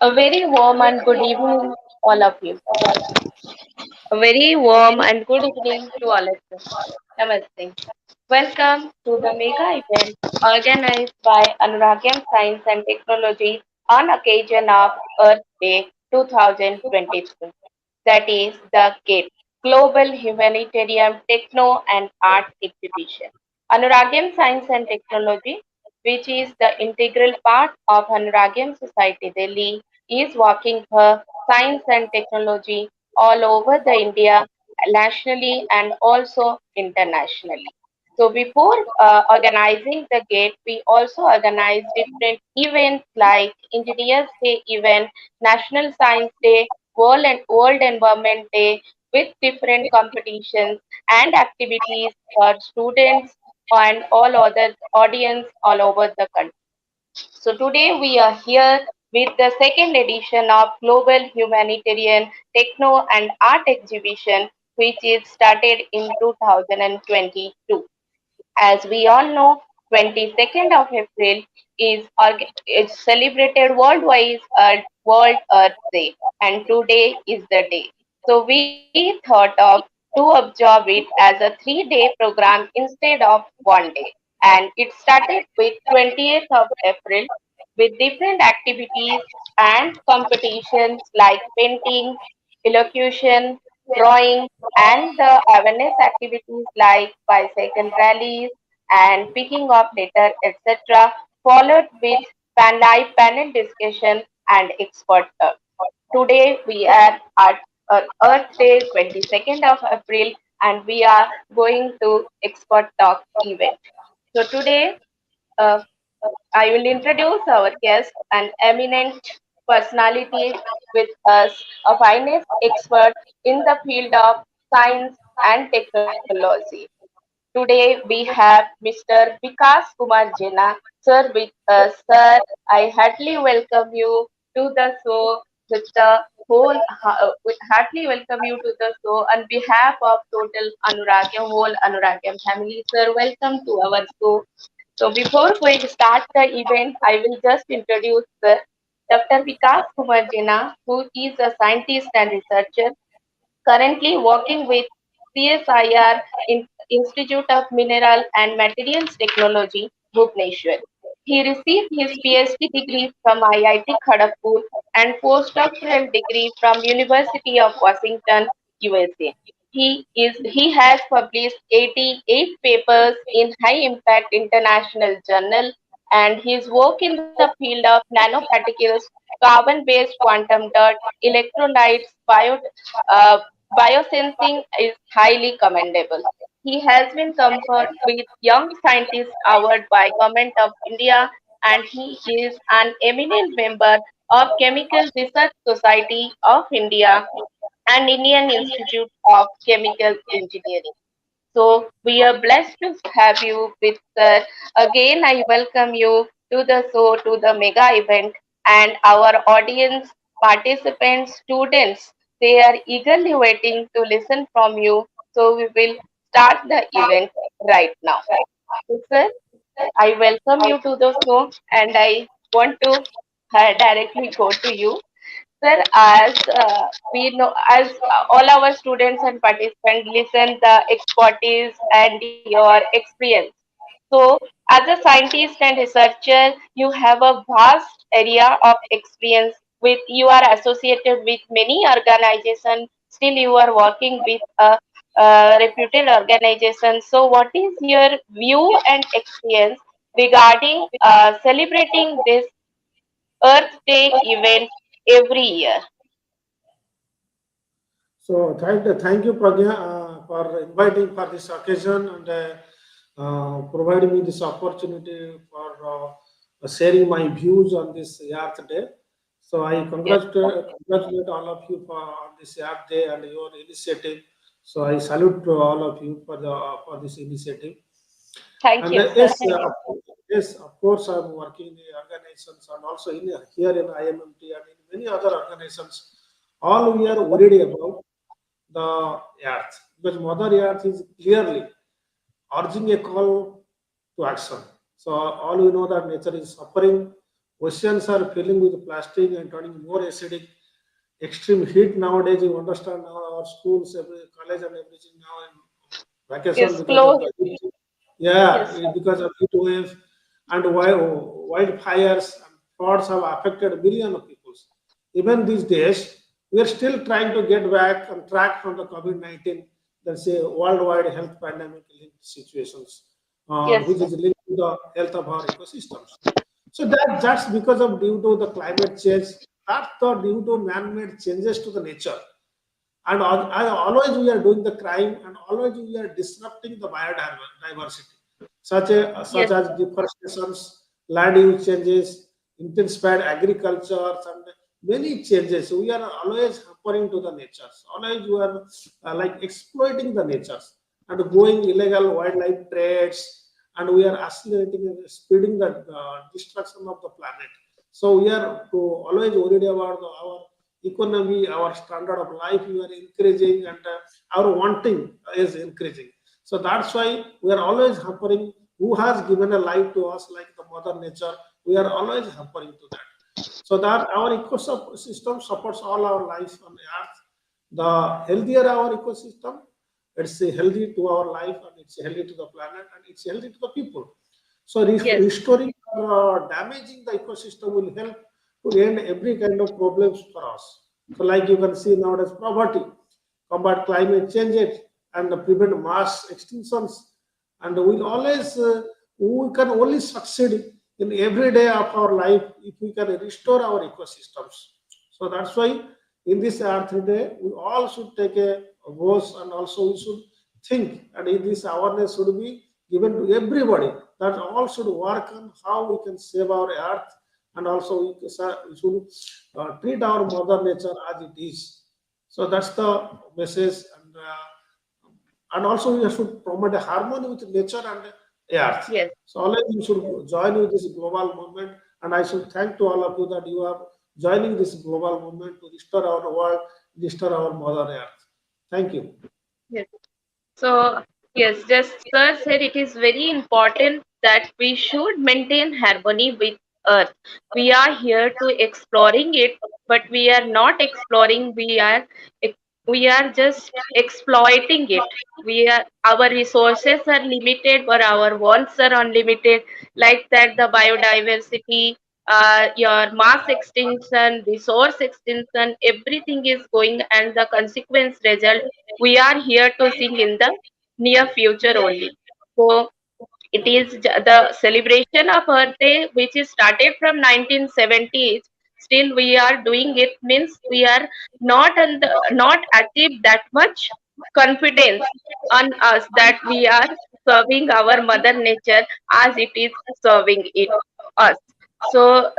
A very warm and good evening, all of you. A very warm and good evening to all of you. Namaste. Welcome to the mega event organized by Anuragyam Science and Technology on occasion of Earth Day 2023. That is the GATE, Global Humanitarian Techno and Art Exhibition. Anuragyam Science and Technology, which is the integral part of Anuragyam Society Delhi, is working for science and technology all over the India, nationally and also internationally. So before organizing the gate, we also organize different events like Engineers Day event, National Science Day, World Environment Day, with different competitions and activities for students and all other audience all over the country. So today we are here with the second edition of Global Humanitarian Techno and Art Exhibition, which is started in 2022. As we all know, 22nd of April is celebrated worldwide as World Earth Day, and today is the day. So we thought of to observe it as a 3-day program instead of one day, and it started with 20th of April with different activities and competitions like painting, elocution, drawing, and the awareness activities like bicycle rallies and picking of litter, etc., followed with live panel discussion and expert talk. Today we are at Earth Day, 22nd of April, and we are going to expert talk event. So today uh, I will introduce our guest, an eminent personality with us, a finest expert in the field of science and technology. Today we have Mr. Bikash Kumar Jena, sir, with us. Sir, I heartily welcome you to the show with the heartily welcome you to the show on behalf of total whole Anuragyam family. Sir, welcome to our show. So before we start the event, I will just introduce Dr. Bikash Kumar Jena, who is a scientist and researcher currently working with CSIR Institute of Mineral and Materials Technology, Bhubaneswar. He received his Ph.D. degree from IIT Kharagpur and postdoctoral degree from University of Washington, USA. He has published 88 papers in high impact international journal, and his work in the field of nanoparticles, carbon based quantum dot, electrolytes, uh, biosensing is highly commendable. He has been conferred with Young Scientist Award by Government of India, and he is an eminent member of Chemical Research Society of India and Indian Institute of Chemical Engineering. So we are blessed to have you with us. Again, I welcome you to the show, to the mega event, and our audience, participants, students. They are eagerly waiting to listen from you. So we will start the event right now. So, sir, I welcome you to the show, and I want to directly go to you. Sir, as we know, as all our students and participants listen the expertise and your experience. So, as a scientist and researcher, you have a vast area of experience with. You are associated with many organizations. Still, you are working with a reputed organization. So, what is your view and experience regarding celebrating this Earth Day event every year? So thank you, Pragya, for inviting for this occasion and providing me this opportunity for sharing my views on this Earth Day. So I Yes, sir. congratulate all of you for on this Earth Day and your initiative. So I salute to all of you for this initiative. Thank And you, sir. yes, of course, I'm working in the organizations and also here in IMMT and in many other organizations. All we are worried about the earth because Mother Earth is clearly urging a call to action. So all we know that nature is suffering oceans are filling with plastic and turning more acidic. Extreme heat nowadays, you understand now our schools, every college and everything now in vacation Yes, because of close. the heat. Yeah, Yes, because of heat waves and wildfires and floods have affected millions of people. Even these days, we are still trying to get back on track from the COVID-19, that's a worldwide health pandemic linked situations, yes, which is linked to the health of our ecosystems. So that's because of due to the climate change, that's the due to man-made changes to the nature. And always we are doing the crime, and always we are disrupting the biodiversity, such yes, as deforestation, land use changes, intensified agriculture, and many changes. We are always hampering to the natures. Always we are like exploiting the natures and going illegal wildlife trades, and we are accelerating and speeding the destruction of the planet. So we are to always worried about our economy, our standard of life we are increasing, and our wanting is increasing. So that's why we are always hampering who has given a life to us, like the mother nature. We are always hampering to that. So that our ecosystem supports all our lives on the earth. The healthier our ecosystem, it's healthy to our life, and it's healthy to the planet, and it's healthy to the people. So yes, restoring or damaging the ecosystem will help to end every kind of problems for us. So like you can see nowadays, poverty, combat climate change it, and prevent mass extinctions. And we'll always, we can only succeed in every day of our life if we can restore our ecosystems. So that's why in this Earth Day, we all should take a voice, and also we should think, and this awareness should be given to everybody, that all should work on how we can save our earth, and also we should treat our mother nature as it is. So that's the message, and also we should promote a harmony with nature and earth. yes, So always you should join with this global movement, and I should thank to all of you that you are joining this global movement to restore our world, restore our mother earth. Thank you. yes. So, yes, just sir said it is very important that we should maintain harmony with Earth. We are here to exploring it, but we are not exploring. We are just exploiting it. We are our resources are limited, but our wants are unlimited. Like that, the biodiversity, your mass extinction, resource extinction, everything is going, and the consequence result we are here to sing in the near future only. So it is the celebration of Earth Day, which is started from 1970s. Still, we are doing it means we are not achieved that much confidence on us that we are serving our mother nature as it is serving it us. So,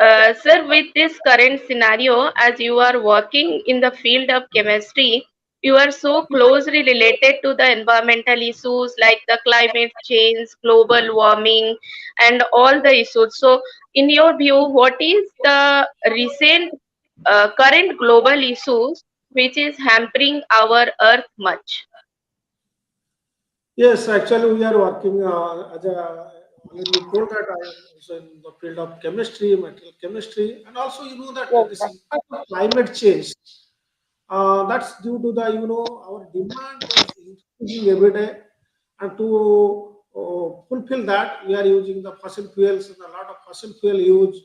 sir, with this current scenario, as you are working in the field of chemistry, you are so closely related to the environmental issues like the climate change, global warming, and all the issues. So, in your view, what is the recent current global issues which is hampering our Earth much? Yes, actually, we are working as a, already you told that I am also in the field of chemistry, material chemistry, and also you know that Yes, this sir. impact of climate change, that's due to the, our demand is increasing every day, and to fulfill that, we are using the fossil fuels, and a lot of fossil fuel use,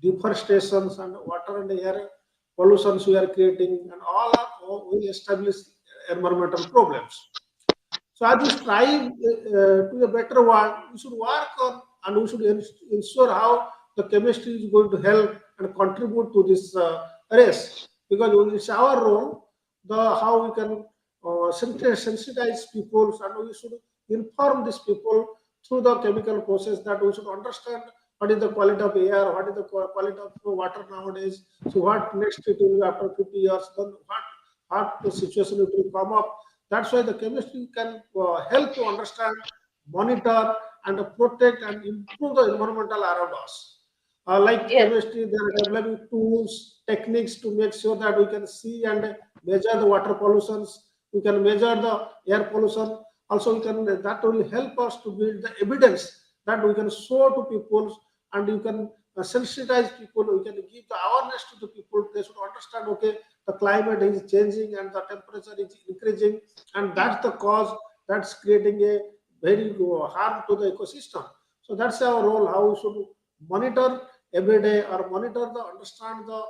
deforestations, and water and air pollutions we are creating, and all will establish environmental problems. So as we strive to a better world, we should work on, and we should ensure how the chemistry is going to help and contribute to this race, because it's our role, the how we can sensitize people, and we should inform these people through the chemical process, that we should understand what is the quality of air, what is the quality of water nowadays. So what next it will be after 50 years, then what the situation it will come up. That's why the chemistry can help to understand, monitor, and protect and improve the environmental around us. Like Yes, chemistry, they are developing tools, techniques to make sure that we can see and measure the water pollutions. We can measure the air pollution. Also, we can that will help us to build the evidence that we can show to people, and you can sensitize people, we can give the awareness to the people. They should understand, okay, the climate is changing and the temperature is increasing, and that's the cause that's creating a very harm to the ecosystem. So that's our role, how we should monitor every day, or monitor the, understand the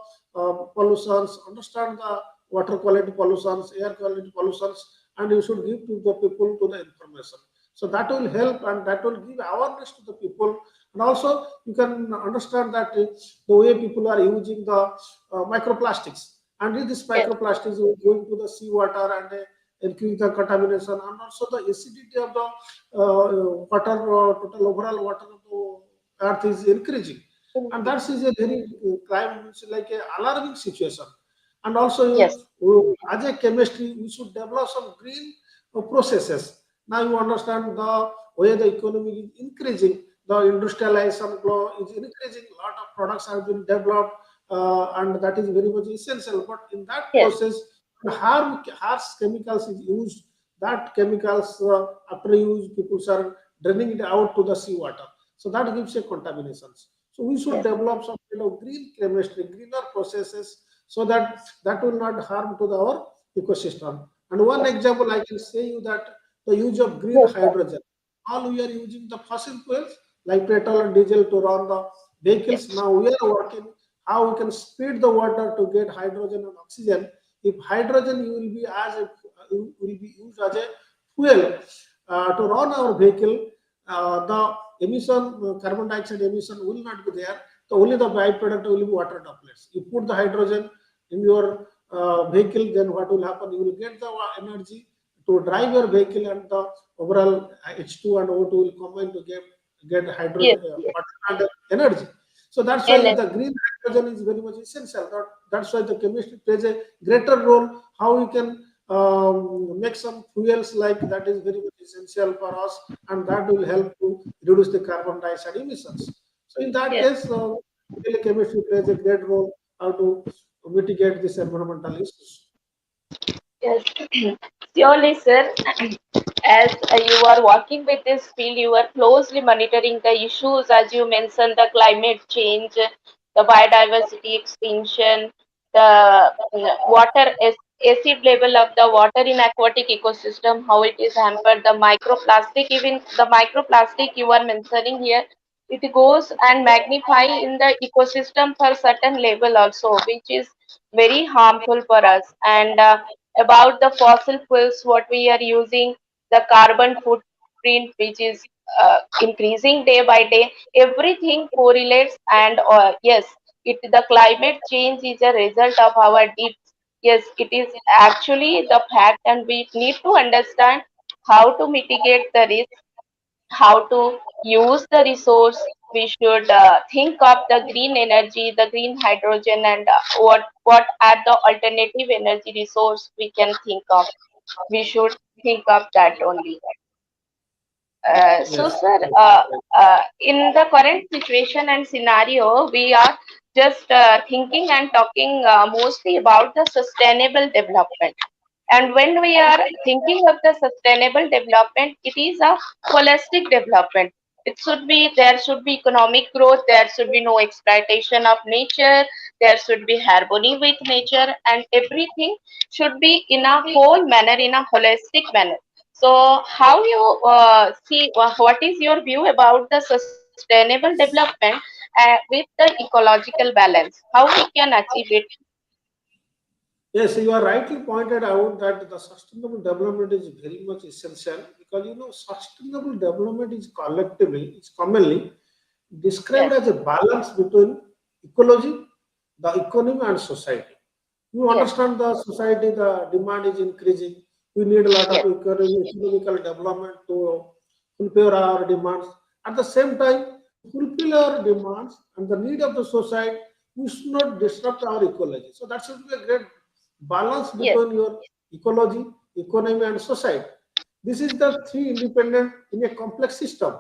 pollutions, understand the water quality pollutions, air quality pollutions, and you should give to the people to the information. So that will help, and that will give awareness to the people. And also you can understand that the way people are using the microplastics, and with this Yes. microplastics going to the seawater and increase the contamination, and also the acidity of the water, total overall water of the earth is increasing. And that is a very crime, it's like a alarming situation. And also Yes. as a chemistry we should develop some green processes. Now you understand the way the economy is increasing, the industrialization flow is increasing, a lot of products have been developed, and that is very much essential. But in that Yes. process, harsh chemicals is used. That chemicals, after use, people are draining it out to the seawater. So that gives a contaminations. So we should Yes. develop some kind of green chemistry, greener processes, so that that will not harm to our ecosystem. And one Yes. example I can say you that the use of green Yes, sir. hydrogen. All we are using the fossil fuels like petrol and diesel to run the Yes. vehicles. Now we are working how we can speed the water to get hydrogen and oxygen. If hydrogen you will be as a, will be used as a fuel to run our vehicle, the emission, carbon dioxide emission will not be there. So only the byproduct will be water droplets. You put the hydrogen in your vehicle, then what will happen? You will get the energy to drive your vehicle, and the overall H2 and O2 will combine to get Yes. hydrogen, Yes. water and energy. So that's why And the green hydrogen is very much essential. That's why the chemistry plays a greater role. How we can make some fuels like that is very much essential for us, and that will help to reduce the carbon dioxide emissions. So in that yes. case, chemistry plays a great role how to mitigate these environmental issues. Yes, surely, sir. As you are working with this field, you are closely monitoring the issues, as you mentioned, the climate change, the biodiversity extinction, the water acid level of the water in aquatic ecosystem, how it is hampered, the microplastic, even the microplastic you are mentioning here, it goes and magnify in the ecosystem for certain level also, which is very harmful for us. And about the fossil fuels, what we are using, the carbon footprint, which is increasing day by day. Everything correlates, and yes, the climate change is a result of our deeds. Yes, it is actually the fact, and we need to understand how to mitigate the risk, how to use the resource. We should think of the green energy, the green hydrogen, and what are the alternative energy resource we can think of. We should think of that only. So, Yes. sir, in the current situation and scenario, we are just thinking and talking mostly about the sustainable development. And when we are thinking of the sustainable development, it is a holistic development. It should be, there should be economic growth, there should be no exploitation of nature, there should be harmony with nature, and everything should be in a whole manner, in a holistic manner. So, how you see, what is your view about the sustainable development with the ecological balance? How we can achieve it? Yes, you are rightly pointed out that the sustainable development is very much essential, because sustainable development is commonly described Yes, as a balance between ecology, the economy, and society. You yes, understand the society, the demand is increasing. We need a lot of yes, economical development to fulfill our demands. At the same time, to fulfill our demands and the need of the society, we should not disrupt our ecology. So that should be a great balance yes, between your ecology, economy, and society. This is the three independent in a complex system.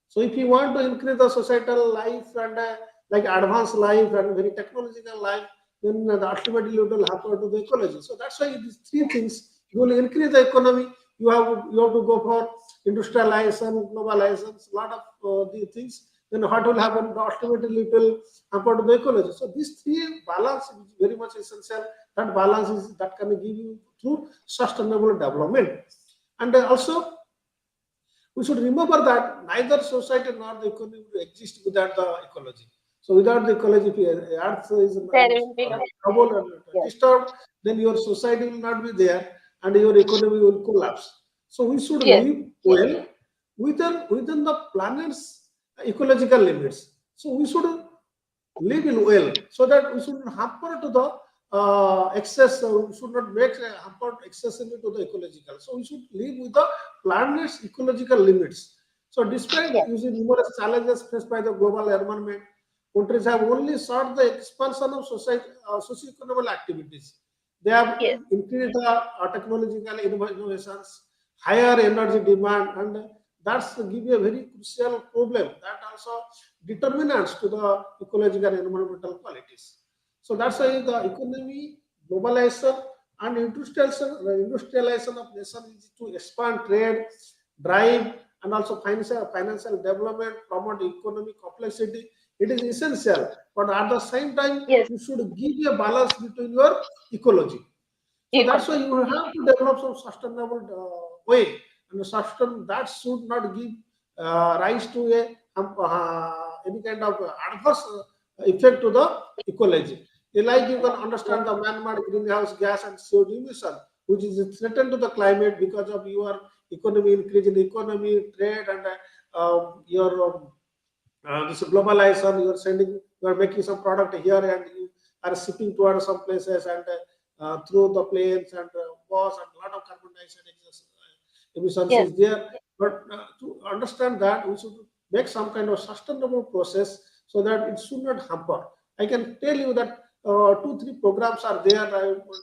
So if you want to increase the societal life and like advanced life and very technological life, then ultimately it will happen to the ecology. So that's why these three things, you will increase the economy, you have to go for industrialization, globalization, a lot of the things. then what will happen? Ultimately, it will hamper to the ecology. So these three balance is very much essential. That balance is that can give you through sustainable development. And also, we should remember that neither society nor the economy will exist without the ecology. So without the ecology, if the earth is There will be no. troubled and Yes. disturbed, then your society will not be there and your economy will collapse. So we should Yes. live well within the planet's ecological limits. So we should live in well so that we shouldn't hamper to the excess, we should not make hamper excessively to the ecological. So we should live with the planet's ecological limits. So despite Yes. using numerous challenges faced by the global environment, countries have only sought the expansion of socio-economic activities. They have Yes. increased the technological innovations, higher energy demand, and that's give you a very crucial problem that also determinants to the ecological and environmental qualities. So that's why the economy, globalization, and industrialization of nation is to expand trade, drive, and also financial development, promote economic complexity. It is essential, but at the same time, Yes. you should give a balance between your ecology. So that's why Ecology. you have to develop some sustainable way, and sustain that should not give rise to a any kind of adverse effect to the ecology. Like you can Yes. understand the man-made greenhouse gas and CO2 emission, which is a threat to the climate because of your economy increase in economy, trade, and your this globalization. You are sending, you are making some product here and you are shipping towards some places and through the planes and bus and a lot of carbon dioxide emissions Yes. is there. But to understand that, we should make some kind of sustainable process so that it should not hamper. I can tell you that two, three programs are there.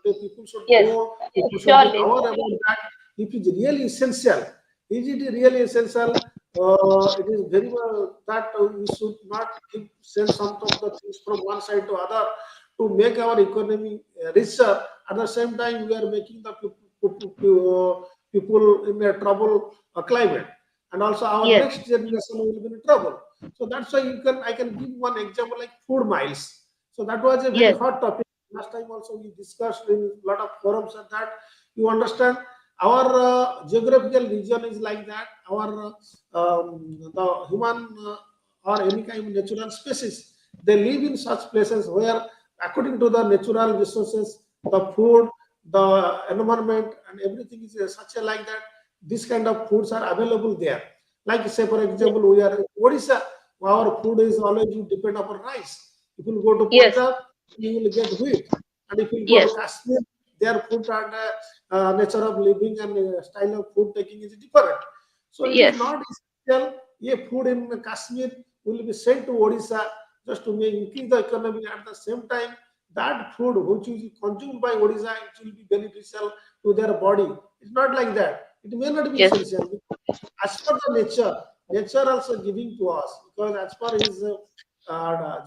People should Yes. go, people should be Surely. aware about that. If it's really essential, is it really essential? It is very well that we should not send some of the things from one side to other to make our economy richer. At the same time, we are making the people in a trouble climate, and also our Yes. next generation will be in trouble. So that's why I can give one example like food miles. So that was a very Yes. hot topic. Last time also we discussed in a lot of forums and that you understand our geographical region is like that. Our the human or any kind of natural species, they live in such places where, according to the natural resources, the food, the environment, and everything is such a like that. This kind of foods are available there. Like say for Yes. example, we are in Odisha. Our food is always you depend upon rice. If you go to Yes. Punjab, you will get wheat, and if you go to Yes. Kashmir, their food and nature of living and style of food taking is different. So it is Yes. not essential. A food in Kashmir will be sent to Odisha just to make increase the economy. At the same time, that food which is consumed by Odisha, it will be beneficial to their body. It's not like that. It may not be Yes. essential. As per the nature also giving to us, because as per his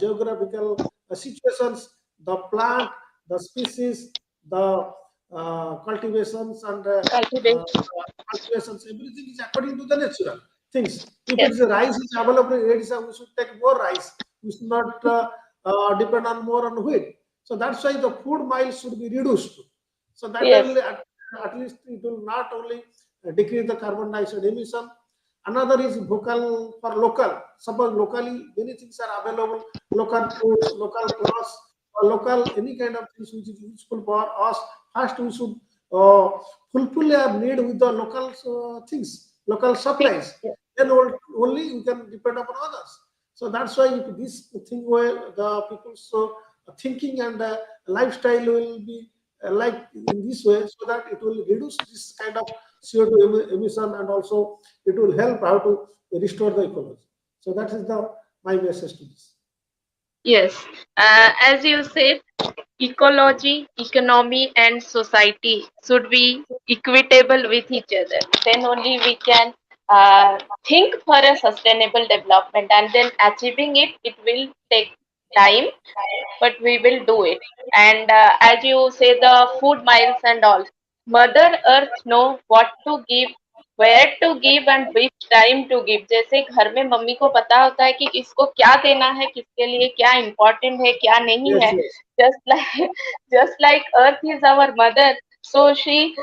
geographical situations, the plant, the species, the cultivations and Cultivation. cultivations, everything is according to the natural things. If Yes. it's rice is available in Odisha, we should take more rice. We should not depend on more on wheat. So that's why the food miles should be reduced. So that Yes. only at least it will not only decrease the carbon dioxide emission. Another is vocal for local. Suppose locally many things are available, local foods, local clothes, or local any kind of things which is useful for us. First, we should uh, fulfill our need with the local things, local supplies. Yes. Then only we can depend upon others. So that's why if this thing where the people's thinking and lifestyle will be like in this way, so that it will reduce this kind of CO2 emission and also it will help how to restore the ecology. So that is the my message to this. Yes. As you said, ecology, economy, and society should be equitable with each other. Then only we can think for a sustainable development, and then achieving it. It will take time, but we will do it. And as you say, the food miles and all, Mother Earth know what to give where to give and which time to give. जैसे घर में mummy को पता होता है कि किसको क्या देना है, किसके लिए क्या important है, क्या नहीं Yes, है. yes. Just like just like Earth is our mother, so she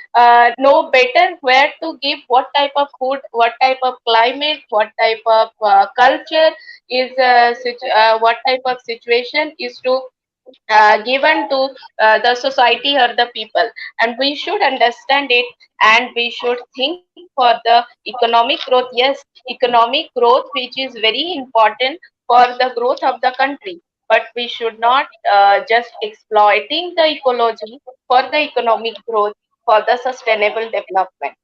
know better where to give, what type of food, what type of climate, what type of culture is what type of situation is to given to the society or the people, and we should understand it, and we should think for the economic growth. Yes, economic growth, which is very important for the growth of the country, but we should not just exploiting the ecology for the economic growth, for the sustainable development.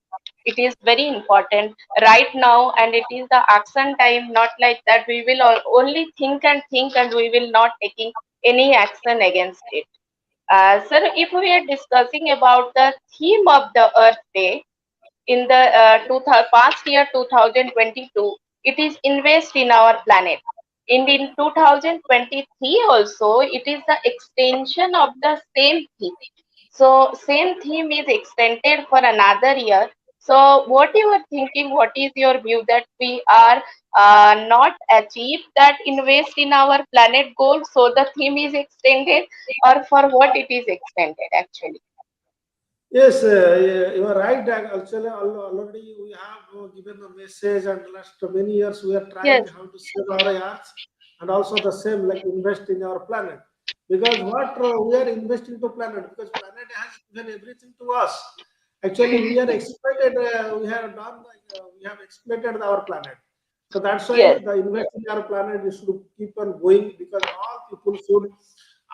It is very important right now, and it is the action time. Not like that we will only think and we will not taking any action against it. Sir, if we are discussing about the theme of the Earth Day in the past year 2022, it is invest in our planet. In 2023 also, it is the extension of the same theme. So same theme is extended for another year. So what you are thinking, what is your view that we are not achieve that invest in our planet goal, so the theme is extended, or for what it is extended actually? Yes, you are right. Actually, already we have given the message, and last many years we are trying Yes, how to save our earth, and also the same like invest in our planet. Because what we are investing to planet, because planet has given everything to us. Actually, we are exploited. We have done. We have exploited our planet. So that's why yes, the invest in our planet is to keep on going, because all people should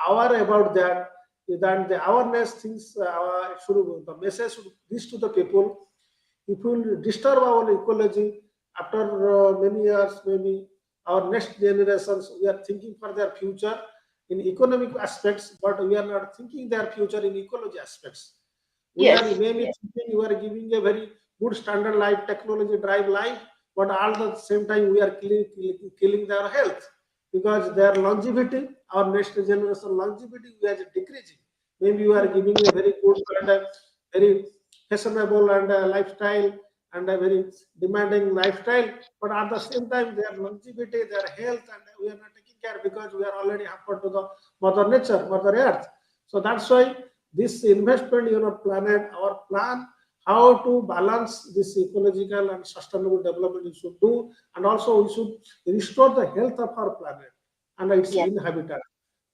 aware about that, that the awareness things should, the message should reach to the people. If we will disturb our ecology after many years, maybe our next generations, we are thinking for their future in economic aspects, but we are not thinking their future in ecology aspects. We are yes, maybe thinking you are giving a very good standard life, technology drive life, but all the same time we are killing their health, because their longevity, our next generation longevity, we are decreasing. Maybe you are giving a very good and a very fashionable and lifestyle and a very demanding lifestyle, but at the same time their longevity, their health, and we are not taking care, because we are already hampered to the mother nature, mother earth. So that's why this investment in our planet, our plan, how to balance this ecological and sustainable development we should do, and also we should restore the health of our planet and its yes, inhabitant.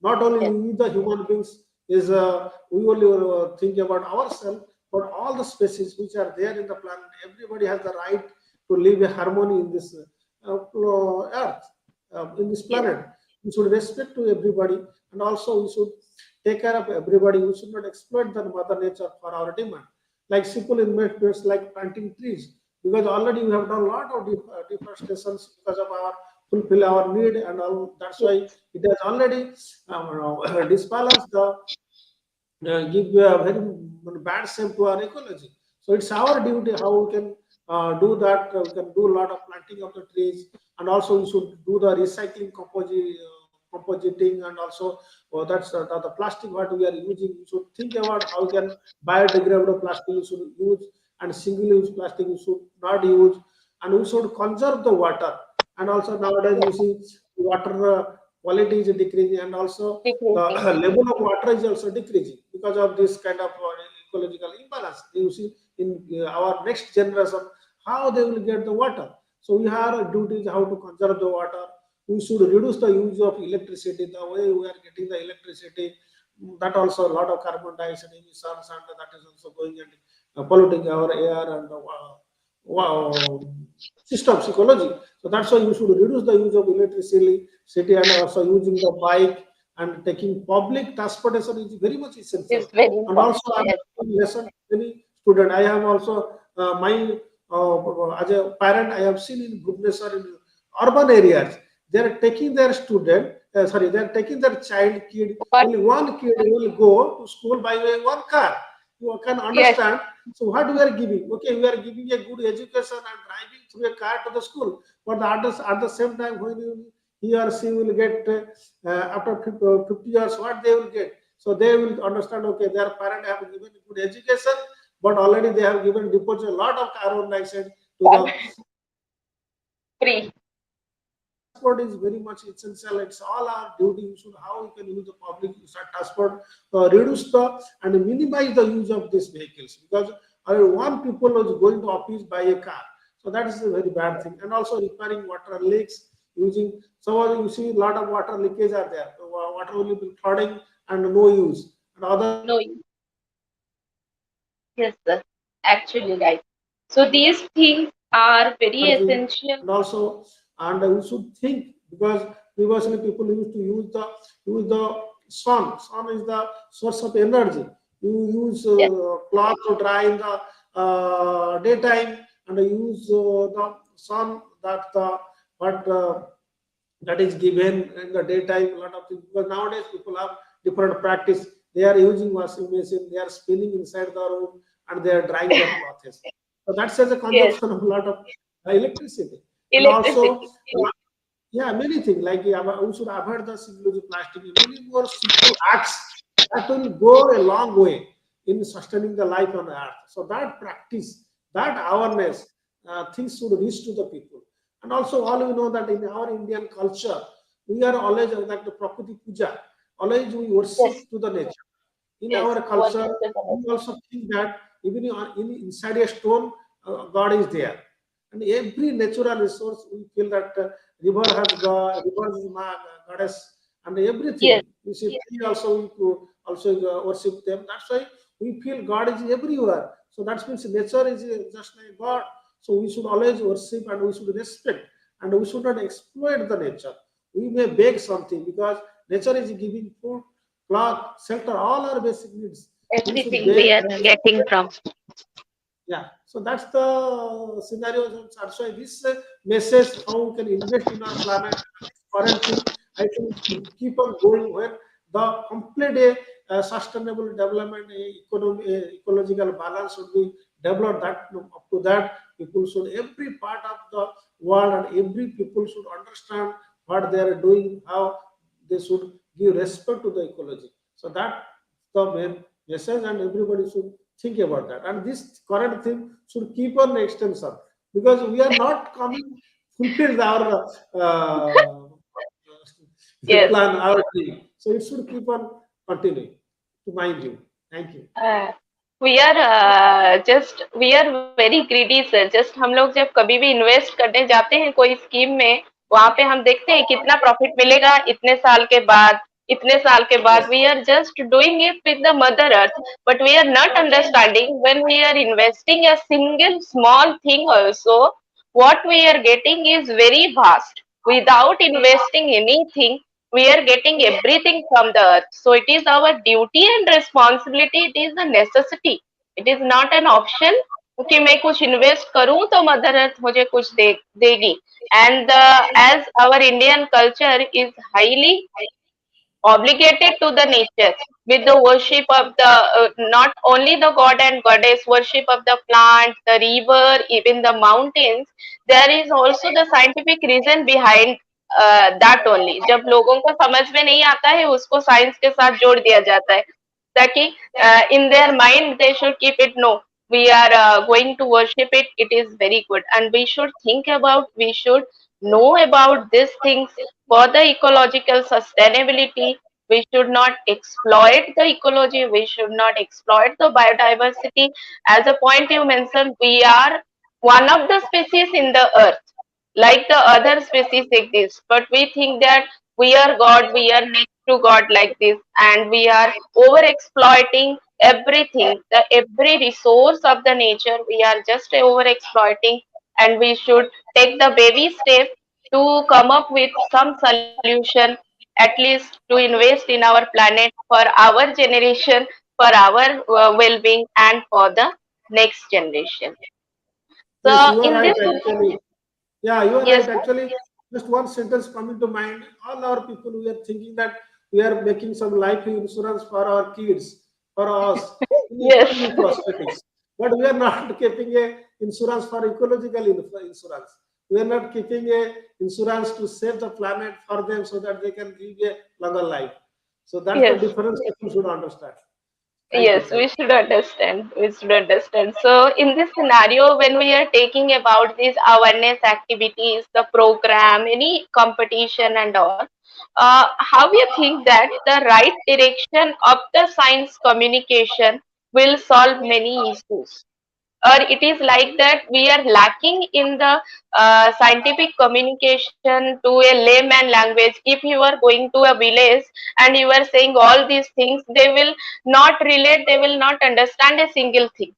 Not only yes, we, the human beings, is we only think about ourselves, but all the species which are there in the planet. Everybody has the right to live a harmony in this earth, in this yes, planet. We should respect to everybody, and also we should take care of everybody. We should not exploit the mother nature for our demand. Like simple investments like planting trees, because already we have done a lot of deforestations because of our fulfill our need and all. That's yes, why it has already disbalanced the give a very bad shape to our ecology. So it's our duty how we can do that. We can do a lot of planting of the trees, and also we should do the recycling, compositing, and also that's the plastic what we are using. We should think about how we can biodegradable plastic we should use, and single-use plastic we should not use, and we should conserve the water. And also nowadays yes, you see water quality is decreasing, and also the decreasing. level of water is also decreasing because of this kind of ecological imbalance. You see in our next generation how they will get the water. So we have a duty how to conserve the water. We should reduce the use of electricity. The way we are getting the electricity, that also a lot of carbon dioxide emissions, and that is also going and polluting our air and wow, systems ecology. So that's why you should reduce the use of electricity city, and also using the bike and taking public transportation is very much essential. Is very And important. also I'm Yes, taking lesson many student. I am also my as a parent, I have seen in Bhubaneswar in urban areas, they are taking their student, sorry, they are taking their child kid, but only one kid will go to school by one car. You can yes, understand. So what we are giving? Okay, we are giving a good education and driving through a car to the school. But at the same time, when he or she will get after 50 years, what they will get? So they will understand. Okay, their parent have given good education, but already they have given deposit a lot of carbon dioxide to the Free. transport is very much essential. It's all our duty. You should how we can use the public transport, reduce the and minimize the use of these vehicles because one people was going to office by a car, so that is a very bad thing. And also repairing water leaks using. So you see a lot of water leakage are there. Water will be flooding and no use. And other No. Yes, sir. Actually, right. So these things are very energy essential. and also and we should think because previously people used to use the sun. Sun is the source of energy. You use Yes, cloth to dry in the daytime and use the sun that the but that is given in the daytime a lot of things because nowadays people have different practice. They are using washing machine, they are spinning inside the room and they are drying their clothes. So that says a yes. consumption of a lot of electricity. And also Electricity. yeah, many things like we should avoid the single-use plastic. Many more simple acts that will go a long way in sustaining the life on Earth. So that practice, that awareness, things should reach to the people. And also, all we know that in our Indian culture, we are always like the Prakriti Puja. Always we Yes, worship to the nature. In yes. our culture, Worship the we also think that even inside a stone, God is there. And every natural resource, we feel that river has God, river is goddess, and yes, everything. You see, tree also we could also worship them. That's why we feel God is everywhere. So that means nature is just like God. So we should always worship and we should respect and we should not exploit the nature. We may beg something because nature is giving food, cloth, shelter, all our basic needs. We should everything beg. we are getting from. Yeah, so that's the scenario. So this message how we can invest in our planet. Current thing, I think should keep on going where the complete sustainable development, economy, ecological balance should be developed. That up to that, people should every part of the world and every people should understand what they are doing, how they should give respect to the ecology. So that the main message, and everybody should think about that. And this current thing should keep on extension because we are not coming fulfilled our Yes. plan, our dream. So it should keep on continuing. To mind you. Thank you. Uh, we are very greedy sir. Just हम लोग जब कभी भी invest करने जाते हैं कोई scheme में वहां पे हम देखते हैं कितना प्रॉफिट मिलेगा इतने साल के बाद we are just doing it with the mother earth but we are not understanding when we are investing a single small thing also what we are getting is very vast without investing anything we are getting everything from the earth. So it is our duty and responsibility. It is a necessity. It is not an option कि मैं कुछ invest करूं तो mother earth मुझे कुछ देगी. And as our Indian culture is highly obligated to the nature with the worship of the not only the god and goddess, worship of the plants, the river, even the mountains. There is also the scientific reason behind that only. जब लोगों को समझ में नहीं आता है उसको science के साथ जोड़ दिया जाता है ताकि in their mind they should keep it. No, we are going to worship it. It is very good and we should think about, we should know about these things for the ecological sustainability. We should not exploit the ecology. We should not exploit the biodiversity. As a point you mentioned, we are one of the species in the earth, like the other species exist. But we think that we are God, we are next to God like this, and we are over exploiting everything, the every resource of the nature. We are just over exploiting, and we should take the baby step to come up with some solution, at least to invest in our planet for our generation, for our well-being, and for the next generation. Yes, So you are in right. this, Actually, yeah, you are yes, right. Actually, just one sentence coming to mind. All our people, we are thinking that we are making some life insurance for our kids, for us, in yes, economic prospects. But we are not keeping a insurance for ecological insurance. We are not keeping a insurance to save the planet for them so that they can live a longer life. So that's the yes. difference people should understand. Thank Yes, you. we Thank should understand. We should understand. So, in this scenario, when we are taking about these awareness activities, the program, any competition, and all, how you think that the right direction of the science communication will solve many issues? Or it is like that we are lacking in the scientific communication to a layman language. If you are going to a village and you are saying all these things, they will not relate, they will not understand a single thing.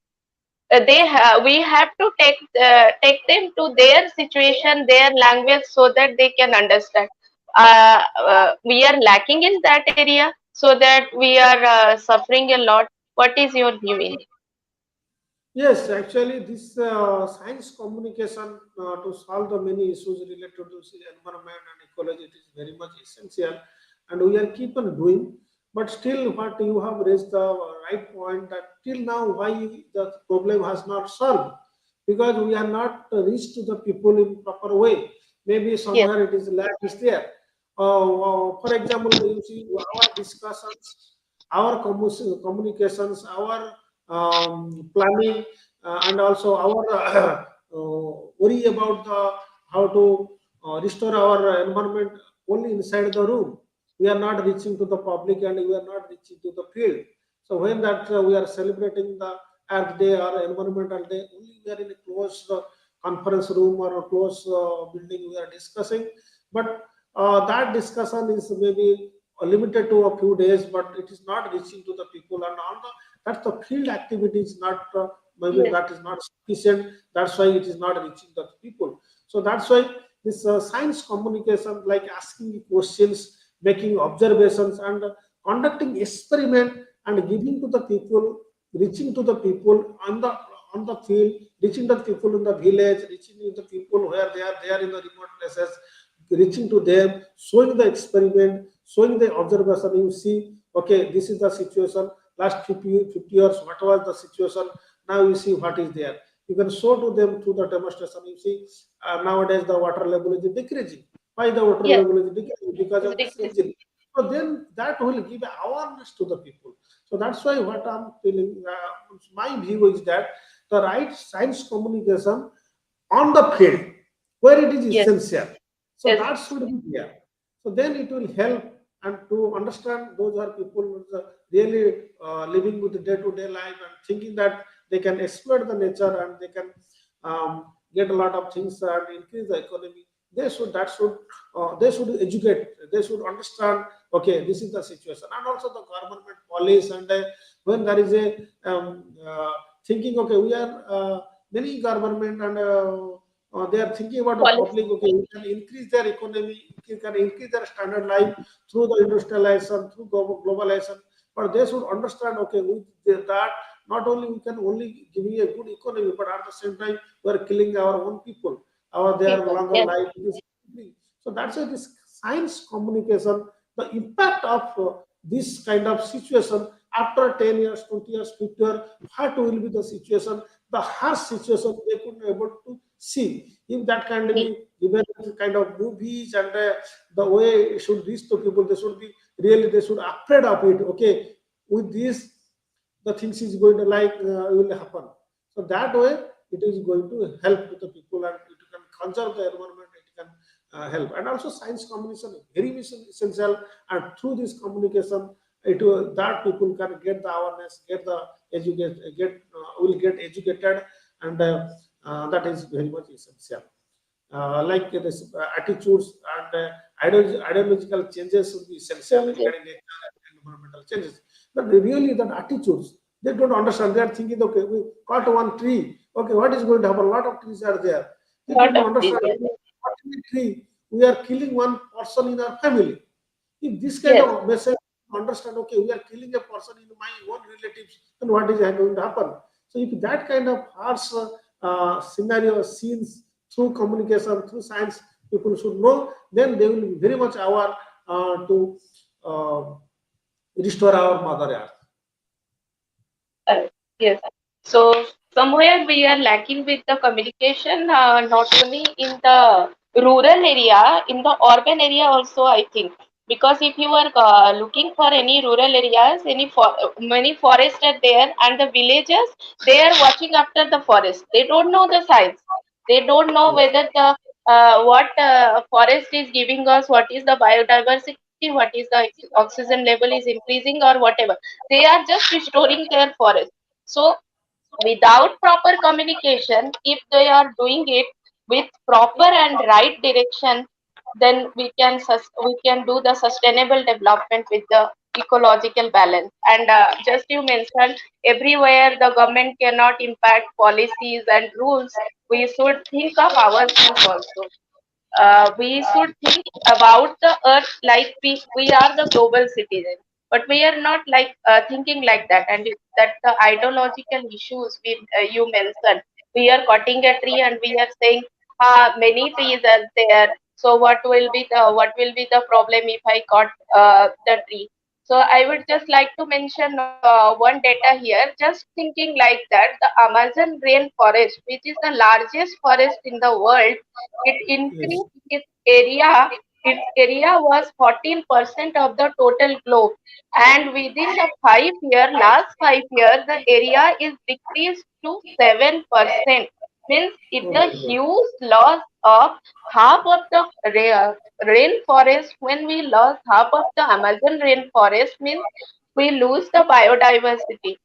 We have to take them to their situation, their language, so that they can understand. We are lacking in that area, so that we are suffering a lot. What is your view in it? Yes, actually, this science communication to solve the many issues related to the environment and ecology, it is very much essential, and we are keep on doing. But still, what you have raised the right point that till now, why the problem has not solved, because we are not reached to the people in proper way. Maybe Yes, somewhere it is lack is there. For example, you see our discussions, our communications, our planning, and also our worry about the how to restore our environment only inside the room. We are not reaching to the public and we are not reaching to the field. So when that we are celebrating the Earth Day or Environmental Day, only we are in a closed conference room or a closed building we are discussing. But that discussion is maybe limited to a few days, but it is not reaching to the people, and all the that the field activity is not maybe yes, that is not sufficient. That's why it is not reaching the people. So that's why this science communication, like asking questions, making observations, and conducting experiment and giving to the people, reaching to the people on the field, reaching the people in the village, reaching to the people where they are in the remote places, reaching to them, showing the experiment, showing the observation. You see, okay, this is the situation. Last 50 years, what was the situation? Now you see what is there. You can show to them through the demonstration. You see, nowadays the water level is decreasing. Why the water yes, level is decreasing? Because it's of this decreasing. reason. So then that will give awareness to the people. So that's why what I'm feeling, my view is that the right science communication on the field where it is Yes, essential. So yes, that should be there. So then it will help and to understand those are people who are really living with the day-to-day life and thinking that they can exploit the nature and they can get a lot of things and increase the economy. They should educate. They should understand. Okay, this is the situation, and also the government police and when there is a thinking. Okay, we are many government and they are thinking about the policy. public. Okay, we can increase their economy, we can increase their standard life through the industrialization, through globalization. But they should understand. Okay, with that not only we can only give you a good economy, but at the same time we are killing our own people, our their People. longer Yes, life. So that's why this science communication, the impact of this kind of situation after 10 years, 20 years, 50 years, what will be the situation, the harsh situation they could be able to see. If that can yes, be given kind of movies and the way it should reach to people, they should be really, they should afraid of it. Okay, with this, the things is going to like will happen. So that way, it is going to help to the people and it can conserve the environment. It can help, and also science communication is very essential. And through this communication, it will, that people can get the awareness, get the educate, get will get educated, and that is very much essential. Like this attitudes and ideological changes should be essential changes. regarding nature and environmental changes. But really, that attitudes they don't understand. They are thinking, okay, we cut one tree. Okay, what is going to happen? A lot of trees are there. They Lot don't of understand. changes. Cutting a tree, we are killing one person in our family. If this kind Yes, of message understand, okay, we are killing a person in my own relatives, then what is going to happen? So if that kind of harsh scenario scenes through communication, through science, people should know, then they will be very much aware to uh, restore our mother earth. correct. Yes. So somewhere we are lacking with the communication, not only in the rural area, in the urban area also, I think. Because if you are looking for any rural areas, many forests are there, and the villagers, they are watching after the forest. They don't know the science. They don't know Yes. whether the what forest is giving us, what is the biodiversity, what is the oxygen level is increasing or whatever. They are just restoring their forest. So without proper communication, if they are doing it with proper and right direction, then we can do the sustainable development with the ecological balance. And just you mentioned, everywhere the government cannot impact policies and rules. We should think of ourselves also. We should think about the earth like we are the global citizen, but we are not like thinking like that. And that the ideological issues you mentioned, we are cutting a tree and we are saying many trees are there, so what will be the problem if I cut the tree. So I would just like to mention one data here, just thinking like that, the Amazon rainforest, which is the largest forest in the world, it Yes. increased its area was 14% of the total globe. And within the 5 year, last 5 years, the area is decreased to 7%. Means it's Oh a my God. huge loss of half of the rainforest. When we lost half of the Amazon rainforest, means we lose the biodiversity,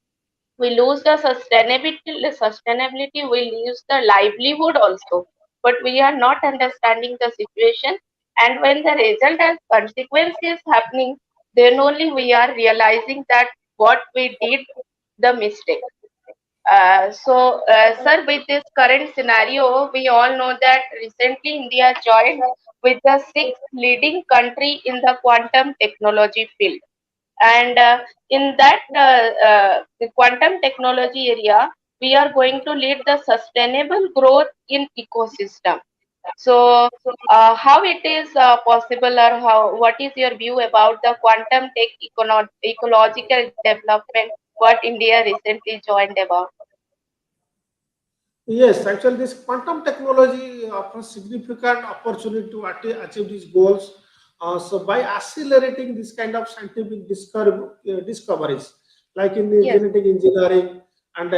we lose the sustainability, we lose the livelihood also. But we are not understanding the situation, and when the result has consequences happening, then only we are realizing that what we did, the mistake. Sir, with this current scenario, we all know that recently India joined with the sixth leading country in the quantum technology field. And in that the quantum technology area, we are going to lead the sustainable growth in ecosystem. So, how it is possible, or how what is your view about the quantum tech ecological development? What India recently joined about? Yes, actually, this quantum technology offers significant opportunity to achieve these goals. So, by accelerating this kind of scientific discoveries, like in the Yes, genetic engineering and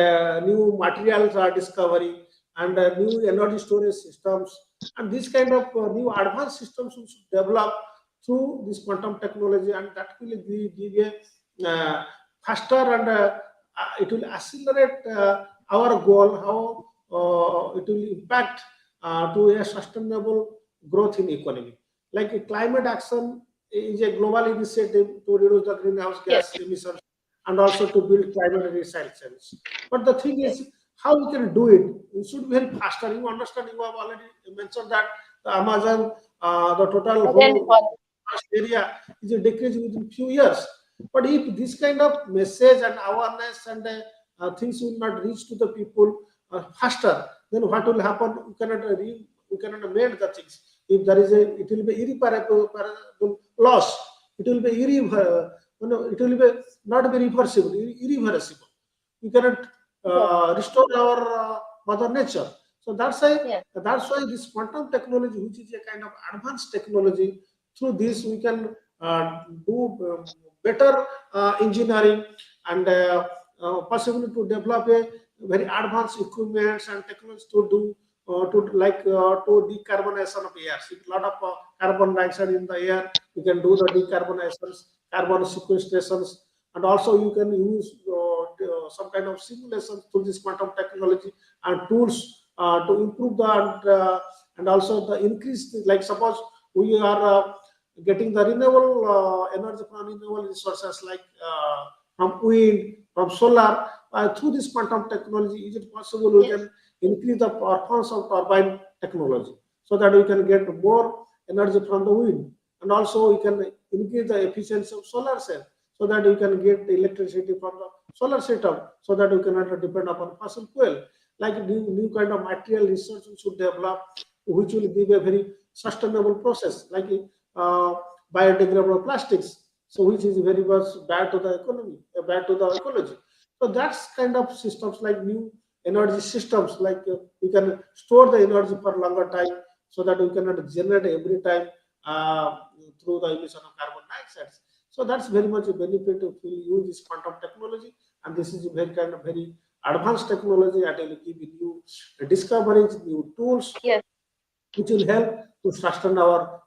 new materials are discovery and new energy storage systems, and this kind of new advanced systems we should develop through this quantum technology, and that will give a faster and it will accelerate our goal. How it will impact to a sustainable growth in economy. Like climate action is a global initiative to reduce the greenhouse yes, gas emissions and also to build climate resilience. But the thing yes. is, how we can do it? It should be very faster. You understand? You have already mentioned that the Amazon, the total whole Rainfall. vast area is a decrease within few years. But if this kind of message and awareness and things will not reach to the people faster, then what will happen? We cannot amend the things. If there is a, it will be irreparable loss. It will be it will be not be reversible, irreversible. We cannot Yes, restore our mother nature. So yes, that's why this quantum technology, which is a kind of advanced technology, through this we can do better engineering and possibly to develop a very advanced equipments and technologies to do to decarbonization of air. If a lot of carbon dioxide in the air, you can do the decarbonizations, carbon sequestrations, and also you can use some kind of simulations through this quantum technology and tools to improve the and also the increase. Like suppose we are getting the renewable energy from renewable resources like from wind, from solar. Through this quantum technology, is it possible we yes, can increase the performance of turbine technology so that we can get more energy from the wind, and also we can increase the efficiency of solar cell so that we can get electricity from the solar system so that we cannot depend upon fossil fuel. Like new kind of material research we should develop, which will give a very sustainable process, like uh, biodegradable plastics, so which is very much bad to the economy, bad to the ecology. So that's kind of systems like new energy systems, like we can store the energy for longer time so that we cannot generate every time uh, through the emission of carbon dioxide. So that's very much a benefit if we use this quantum technology, and this is a very kind of very advanced technology, and it will give new discoveries, new tools, Yes. which will help to sustain our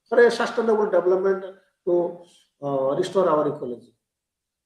for a sustainable development to restore our ecology.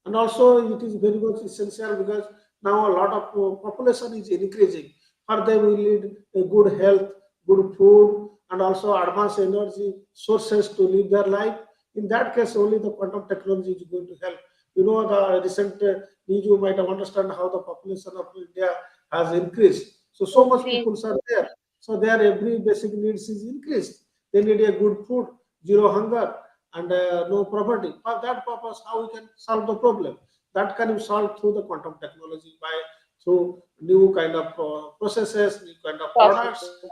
And also it is very much essential because now a lot of population is increasing. For them, we need a good health, good food, and also advanced energy sources to live their life. In that case, only the quantum technology is going to help. You know, the recent news, you might have understand how the population of India has increased. So much Increase. people are there. So their every basic needs is increased. They need a good food, zero hunger, and no poverty. For that purpose, how we can solve the problem? That can be solved through the quantum technology by through new kind of processes, new kind of products. Processes.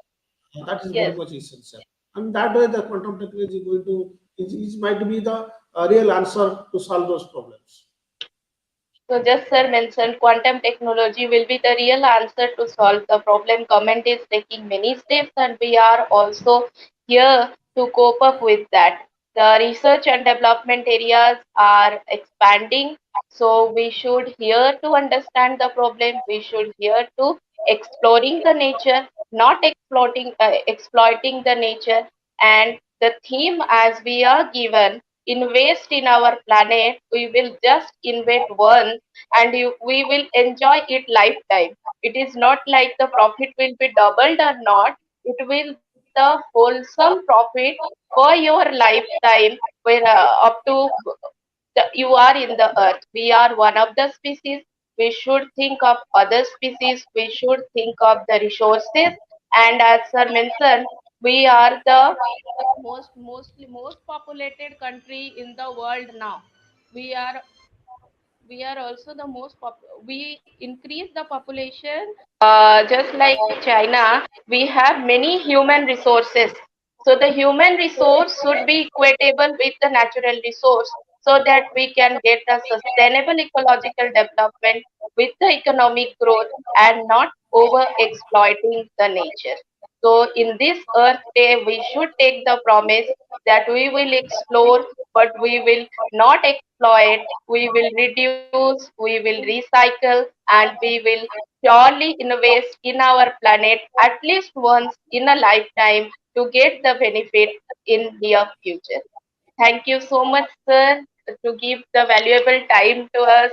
That is Yes. very much essential. And that way, the quantum technology is going to is might be the real answer to solve those problems. So just sir mentioned quantum technology will be the real answer to solve the problem. Government is taking many steps and we are also here to cope up with that. The research and development areas are expanding. So we should here to understand the problem. We should here to exploring the nature, not exploiting the nature. And the theme as we are given, invest in our planet, we will just invest once and we will enjoy it lifetime. It is not like the profit will be doubled or not. It will the wholesome profit for your lifetime where up to you are in the earth. We are one of the species. We should think of other species. We should think of the resources. And as sir mentioned, we are the most populated country in the world now. We are we are also the we increase the population just like China. We have many human resources, so the human resource should be equatable with the natural resource so that we can get a sustainable ecological development with the economic growth and not over exploiting the nature. So in this earth day we should take the promise that we will explore but we will not exploit, we will reduce, we will recycle, and we will surely invest in our planet at least once in a lifetime to get the benefit in near future. Thank you so much, sir, to give the valuable time to us.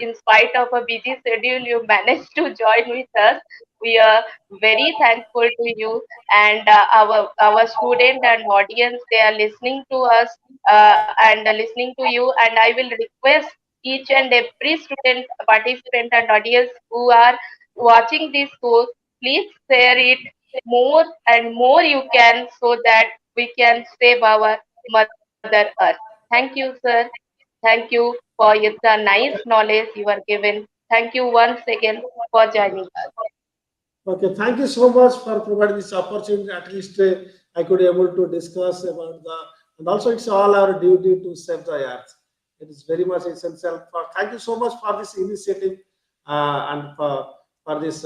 In spite of a busy schedule, you managed to join with us. We are very thankful to you and our student and audience. They are listening to us and listening to you. And I will request each and every student, participant, and audience who are watching this course, please share it more and more you can so that we can save our Mother Earth. Thank you, sir. Thank you for the nice knowledge you are given. Thank you once again for joining us. Okay, thank you so much for providing this opportunity. At least I could be able to discuss about the, and also it's all our duty to save the earth. It is very much essential. For thank you so much for this initiative and for this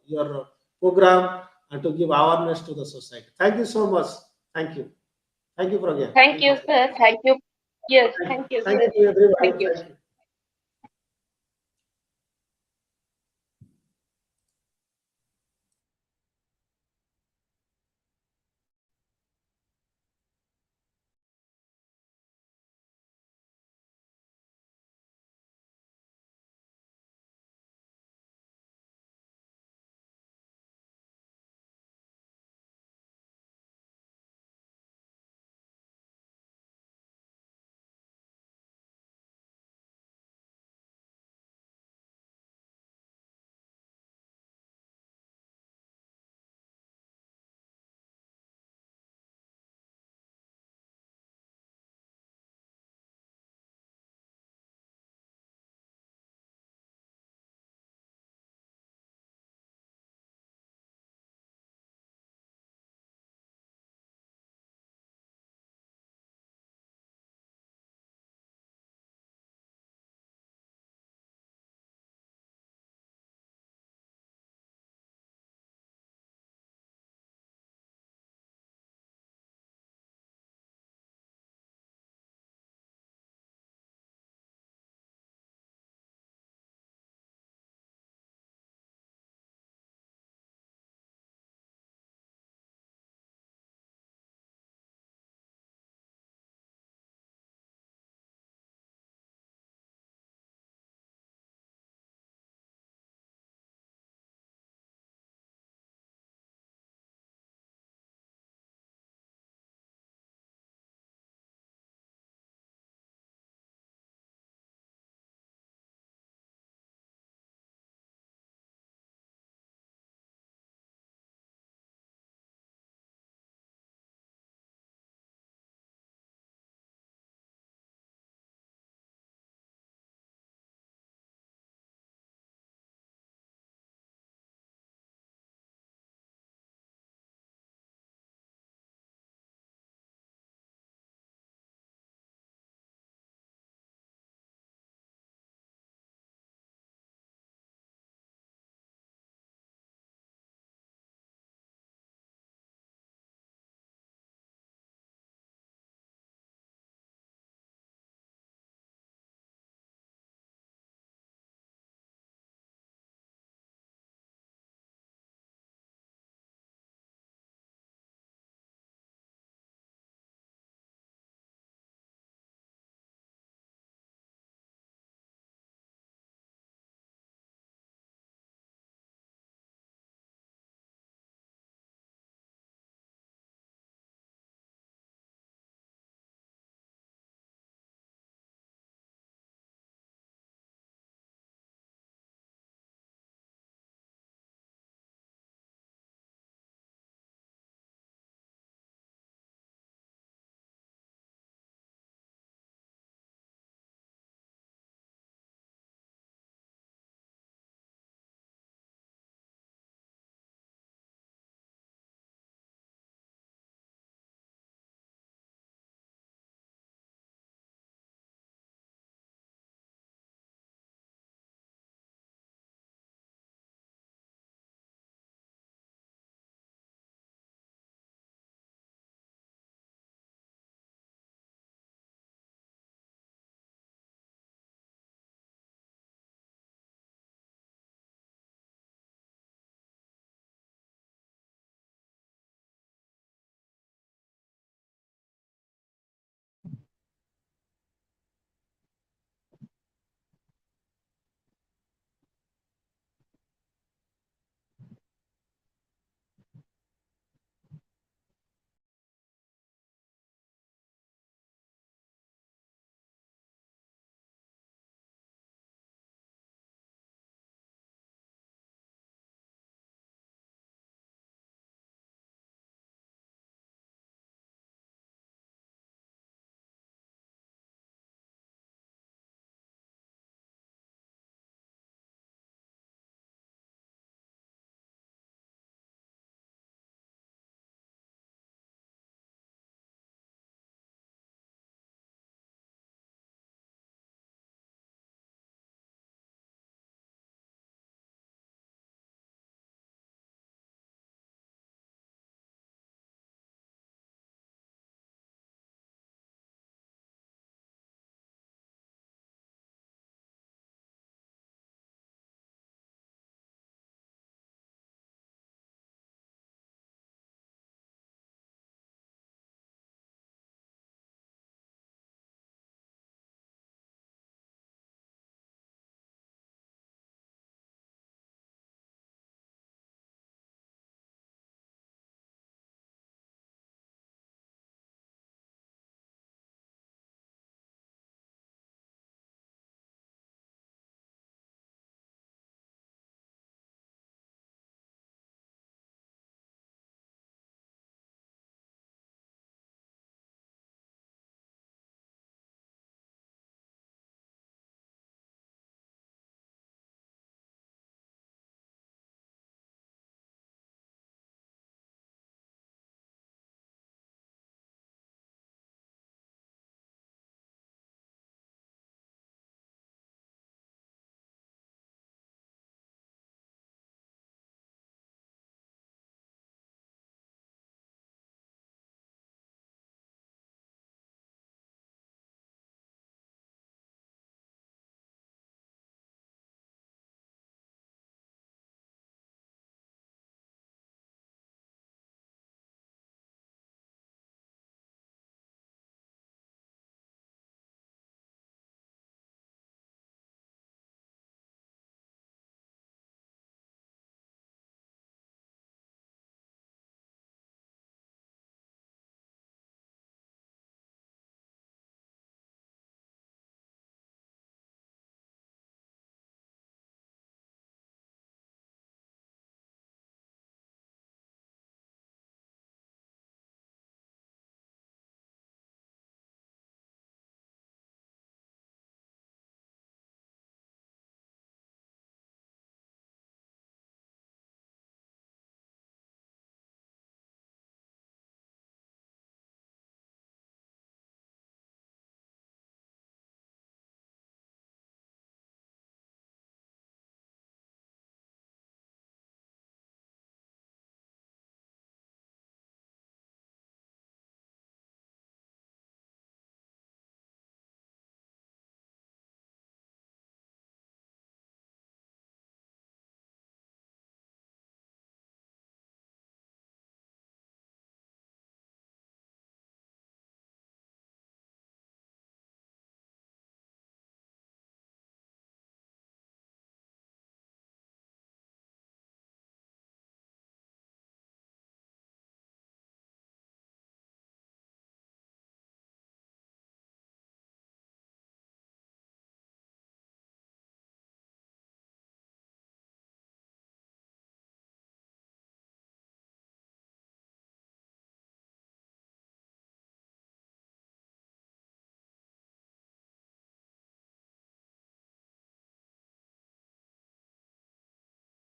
your program and to give awareness to the society. Thank you so much. Thank you. Thank you for again. Thank Thank you. you, sir. Thank you. Yes, Thank you. thank you, Thank sir. you to everybody. Thank you. Thank you.